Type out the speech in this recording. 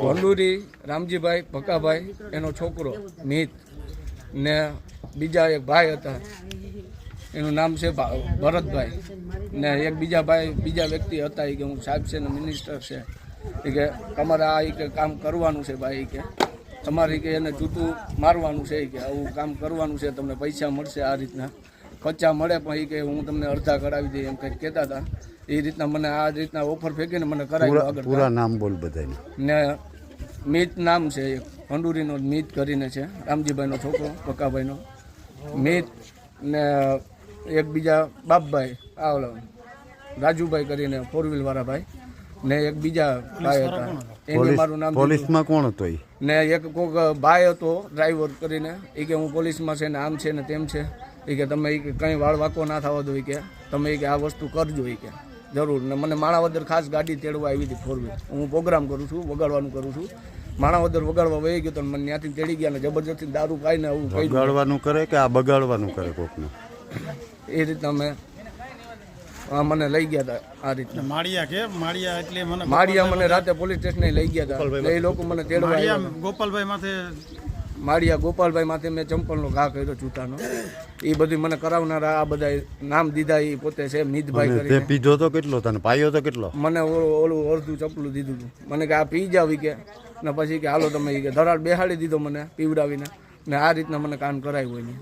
ગોંડુરી રામજીભાઈ ભકાભાઈ એનો છોકરો મિત ને બીજા એક ભાઈ હતા, એનું નામ છે ભરતભાઈ ને એક બીજા વ્યક્તિ હતા કે હું સાહેબ છે ને મિનિસ્ટર છે એ કે તમારે આ કે કામ કરવાનું છે ભાઈ કે તમારે કે એને જૂતું મારવાનું છે કે આવું કામ કરવાનું છે, તમને પૈસા મળશે આ રીતના કચ્ચા મળે પણ એ કે હું તમને અડધા કરાવી દઈએ એમ કંઈક કહેતા હતા. એ રીતના મને આ રીતના ઓફર ફેંકીને મને કરાવ્યું. આગળ પૂરા નામ બોલ બધાને. ને મિત નામ છે, એક ખંડુરીનો મિત કરીને છે, રામજીભાઈનો છોકરો ભકાભાઈનો મિત ને એક બીજા બાપભાઈ આ રાજુભાઈ કરીને 4 વ્હીલ વાળા ભાઈ ને એક બીજા ભાઈ હતા એનું મારું નામ પોલીસમાં કોણ હતો ને એક કોક ભાઈ હતો ડ્રાઈવર કરીને એ કે હું પોલીસમાં છે ને આમ છે ને તેમ છે એ કે તમે એ કે કંઈ વાળ વાંકો ના થવા દો કે તમે એ કે આ વસ્તુ કરજો એ કે જરૂર. ને મને માણાવદર ખાસ ગાડી તેડવા આવી હતી 4 વ્હીલ. હું પ્રોગ્રામ કરું છું, વગાડવાનું કરું છું. માણાવદર વગાડવા વહી ગયો તો મને ત્યાંથી તેડી ગયા ને જબરજસ્તી દારૂ પાઈને આવું વગાડવાનું કરે કે આ બગાડવાનું કરે કોકને એ રીતના મને લઈ ગયા હતા. આ રીતના માળિયા મને રાતે પોલીસ સ્ટેશને લઈ ગયા હતા. એ લોકો મને તેડવા માળિયા ગોપાલભાઈ માથે મેં ચંપલનો ઘા કર્યો જૂતાનો. એ બધી મને કરાવનારા આ બધા નામ દીધા એ પોતે છે મિતભાઈ કરીને. પીધો તો કેટલો તને પાયો તો કેટલો? મને ઓલું અડધું ચપલું દીધું હતું. મને કે આ પી જાવ કે ને પછી કે હાલો તમે કે ધરાડ બેહાડી દીધો મને પીવડાવીને ને આ રીતના મને કામ કરાવ્યું હોય ને.